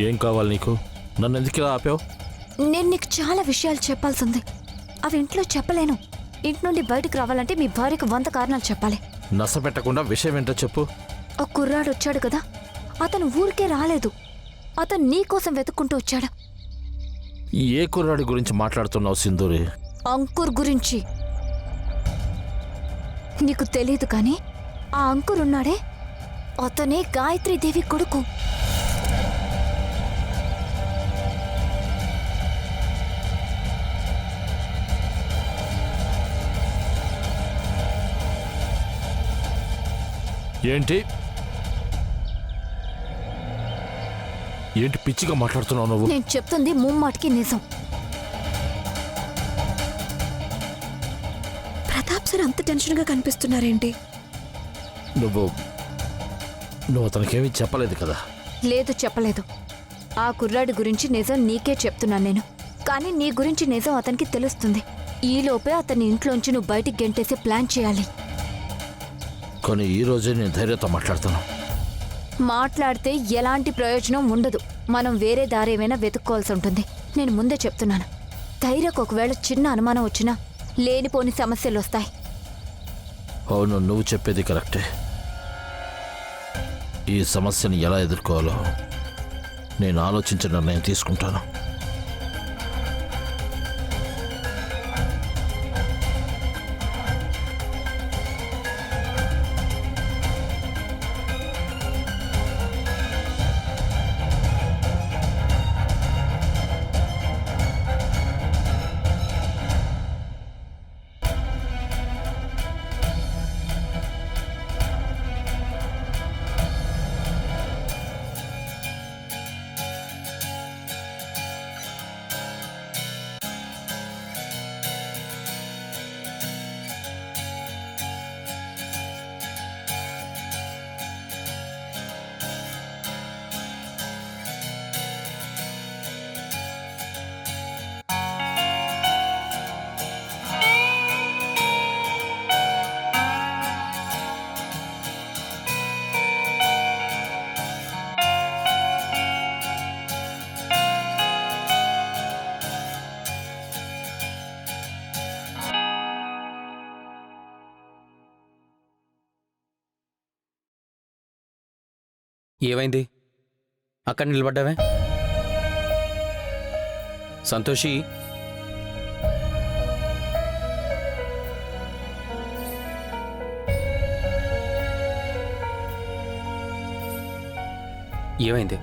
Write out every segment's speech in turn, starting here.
ఏం కావాలి నీకు? నన్ను ఎందుకు ఇలా ఆపావు? నేను నీకు చాలా విషయాలు చెప్పాల్సింది. అవి ఇంట్లో చెప్పలేను. ఇంటి నుండి బయటకు రావాలంటే మీ భార్యకు 100 కారణాలు చెప్పాలి. నస పెట్టకుండా విషయం ఏంటో చెప్పు. ఆ కుర్రాడు వచ్చాడు కదా, అతను ఊరికే రాలేదు. అతను నీ కోసం వెతుక్కుంటూ వచ్చాడు. ఏ కుర్రాడి గురించి మాట్లాడుతున్నావు సింధూరి? అంకుర్ గురించి. నీకు తెలీదు కానీ ఆ అంకుర్ ఉన్నాడే, అతనే గాయత్రీదేవి కొడుకు. ఏంటి ఏంటి పిచ్చిగా మాట్లాడుతున్నావు నువ్వు? నేను చెప్తుంది ముమ్మాటికి నిజం. ప్రతాప్ సార్ అంత టెన్షన్గా కనిపిస్తున్నారేంటి? నువ్వు అతనికేమీ చెప్పలేదు కదా? లేదు, చెప్పలేదు. ఆ కుర్రాడి గురించి నిజం నీకే చెప్తున్నాను నేను. కానీ నీ గురించి నిజం అతనికి తెలుస్తుంది. ఈలోపే అతని ఇంట్లోంచి నువ్వు బయటికి గెంటేసి ప్లాన్ చేయాలి. కానీ ఈ రోజే నేను ధైర్యంతో మాట్లాడుతాను. మాట్లాడితే ఎలాంటి ప్రయోజనం ఉండదు. మనం వేరే దారి ఏమైనా వెతుక్కోవాల్సి ఉంటుంది. నేను ముందే చెప్తున్నాను. ధైర్యకు ఒకవేళ చిన్న అనుమానం వచ్చినా లేనిపోని సమస్యలు వస్తాయి. అవును, నువ్వు చెప్పేది కరెక్టే. ఈ సమస్యని ఎలా ఎదుర్కోవాలో నేను ఆలోచించిన నిర్ణయం తీసుకుంటాను. ఏమైంది? అక్కడ నిలబడ్డావే? సంతోషి, ఏమైంది?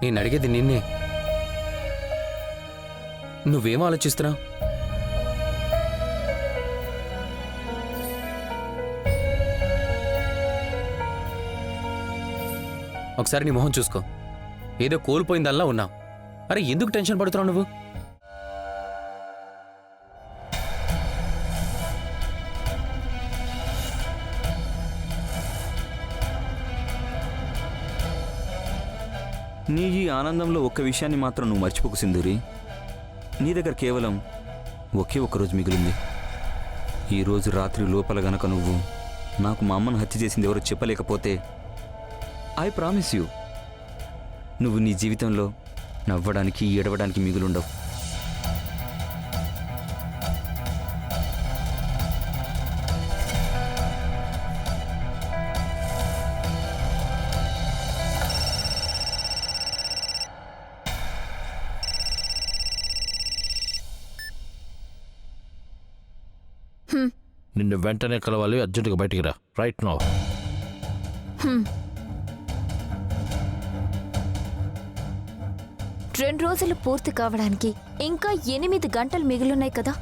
నేను అడిగేది నిన్నే. నువ్వేం ఆలోచిస్తున్నావు? ఒకసారి నీ మొహం చూసుకో. ఏదో కోల్పోయిందల్లా ఉన్నావు. అరే, ఎందుకు టెన్షన్ పడుతున్నావు నువ్వు? నీ ఈ ఆనందంలో ఒక్క విషయాన్ని మాత్రం నువ్వు మర్చిపోకు సింధూరి. నీ దగ్గర కేవలం ఒకే ఒక్కరోజు మిగిలింది. ఈరోజు రాత్రి లోపల గనక నువ్వు నాకు మా అమ్మను హత్య చేసింది ఎవరో చెప్పలేకపోతే ఐ ప్రామిస్ యూ, నువ్వు నీ జీవితంలో నవ్వడానికి ఏడవడానికి మిగులుండవు. నిన్ను వెంటనే కలవాలి. అర్జెంటుగా బయటికి రా, రైట్ నౌ. 2 రోజులు పూర్తి కావడానికి ఇంకా 8 గంటలు మిగిలిన్నాయి కదా.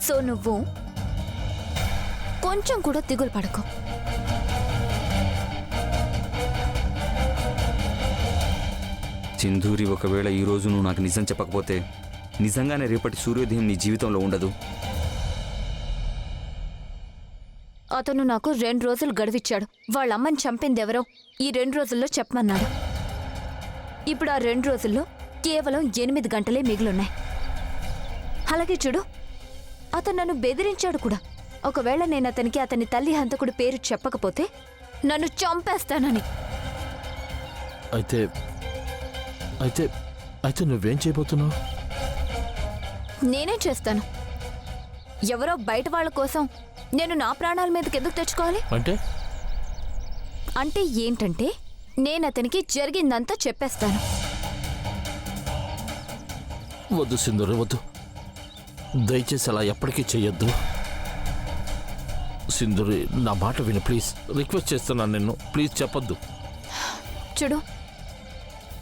సో నువ్వు కొంచెం కూడా దిగులు పడకు. సింధూరి, ఒకవేళ ఈరోజు నువ్వు నాకు నిజం చెప్పకపోతే నిజంగానే రేపటి సూర్యోదయం నీ జీవితంలో ఉండదు. అతను నాకు 2 రోజులు గడువిచ్చాడు. వాళ్ళమ్మని చంపిందెవరో ఈ 2 రోజుల్లో చెప్పమన్నాడు. ఇప్పుడు ఆ 2 రోజుల్లో కేవలం 8 గంటలే మిగిలున్నాయి. అలాగే చూడు, అతను నన్ను బెదిరించాడు కూడా. ఒకవేళ నేను అతనికి అతని తల్లి హంతకుడి పేరు చెప్పకపోతే నన్ను చంపేస్తానని. అయితే అయితే అయితే నువ్వేం చేయబోతున్నావు? నేనే చేస్తాను. ఎవరో బయట వాళ్ళ కోసం నేను నా ప్రాణాల మీదకి ఎందుకు తెచ్చుకోవాలి? అంటే ఏంటంటే నేను అతనికి జరిగిందంతా చెప్పేస్తాను. వద్దు సింధూరి, వద్దు. దయచేసి అలా ఎప్పటికీ చెయ్యొద్దు. సింధూరి, నా మాట విను ప్లీజ్. రిక్వెస్ట్ చేస్తున్నాను నిన్ను, ప్లీజ్ చెప్పొద్దు. చూడు,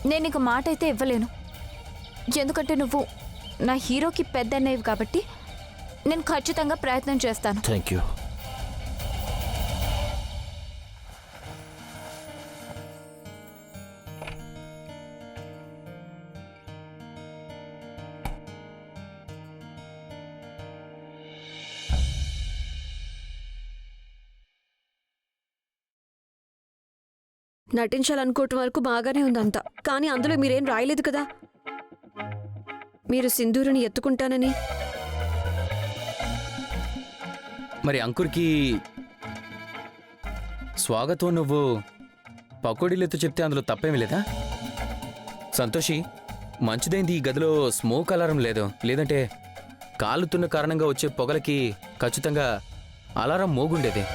నేను నీకు మాట అయితే ఇవ్వలేను. ఎందుకంటే నువ్వు నా హీరోకి పెద్ద అన్నయ్యవి కాబట్టి నేను ఖచ్చితంగా ప్రయత్నం చేస్తాను. Thank you. నటించాలనుకోవటం వరకు బాగానే ఉందంతా, కానీ అందులో మీరేం రాయలేదు కదా మీరు సింధూరిని ఎత్తుకుంటానని. మరి అంకుర్కి స్వాగతం నువ్వు పకోడీలతో చెప్తే అందులో తప్పేమీ లేదా? సంతోషి, మంచిదైంది ఈ గదిలో స్మోక్ అలారం లేదు. లేదంటే కాలుతున్న కారణంగా వచ్చే పొగలకి ఖచ్చితంగా అలారం మోగుండేది.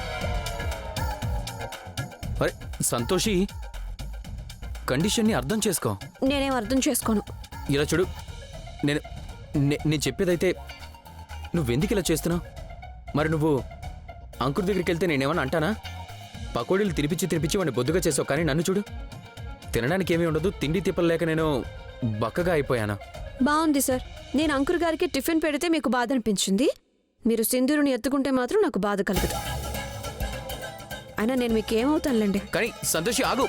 అరే సంతోషి, కండిషన్ని అర్థం చేసుకో. నేనేం అర్థం చేసుకోను. ఇలా చూడు, నేను చెప్పేదైతే నువ్వెందుకు ఇలా చేస్తున్నావు? మరి నువ్వు అంకుర్ దగ్గరికి వెళ్తే నేనేమన్నా అంటానా? పకోడీలు తినిపించి వాడిని బొద్దుగా చేసావు, కానీ నన్ను చూడు, తినడానికి ఏమీ ఉండదు. తిండి తిప్పలు లేక నేను బక్కగా అయిపోయాను. బాగుంది సార్. నేను అంకుర్ గారికి టిఫిన్ పెడితే మీకు బాధ అనిపించింది, మీరు సింధూరిని ఎత్తుకుంటే మాత్రం నాకు బాధ కలగదు. అయినా నేను మీకు ఏమవుతానులేండి. కానీ సంతోషి ఆగు.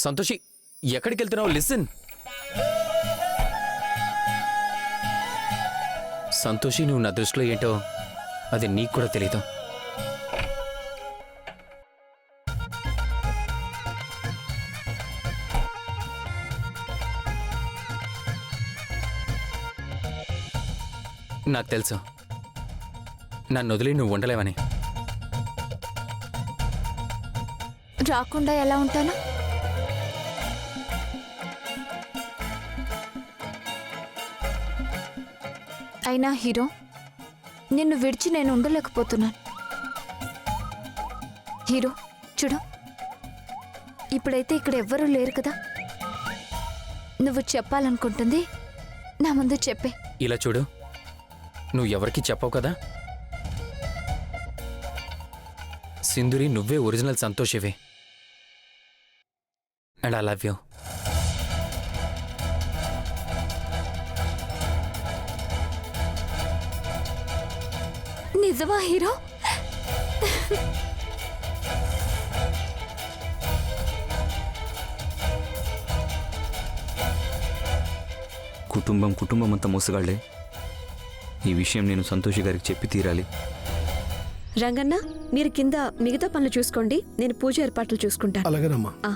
సంతోషి, ఎక్కడికి వెళ్తున్నావు? లిసన్. సంతోషి, నువ్వు నా దృష్టిలో ఏంటో అది నీకు కూడా తెలీదు. నాకు తెలుసు నన్ను వదిలి నువ్వు ఉండలేవని. రాకుండా ఎలా ఉంటాను? అయినా హీరో, నిన్ను విడిచి నేను ఉండలేకపోతున్నాను. హీరో చూడు, ఇప్పుడైతే ఇక్కడ ఎవ్వరూ లేరు కదా. నువ్వు చెప్పాలనుకుంటుంది నా ముందు చెప్పే. ఇలా చూడు, నువ్వు ఎవరికి చెప్పవు కదా. సింధూరి, నువ్వే ఒరిజినల్ సంతోషివే. And I love you. నిజమా హీరో? కుటుంబం అంతా మోసగాళ్లే. ఈ విషయం నేను సంతోషి గారికి చెప్పి తీరాలి. రంగన్న, మీరు కింద మిగతా పనులు చూసుకోండి, నేను పూజ ఏర్పాట్లు చూసుకుంటాను. అలాగేనమ్మా. ఆ.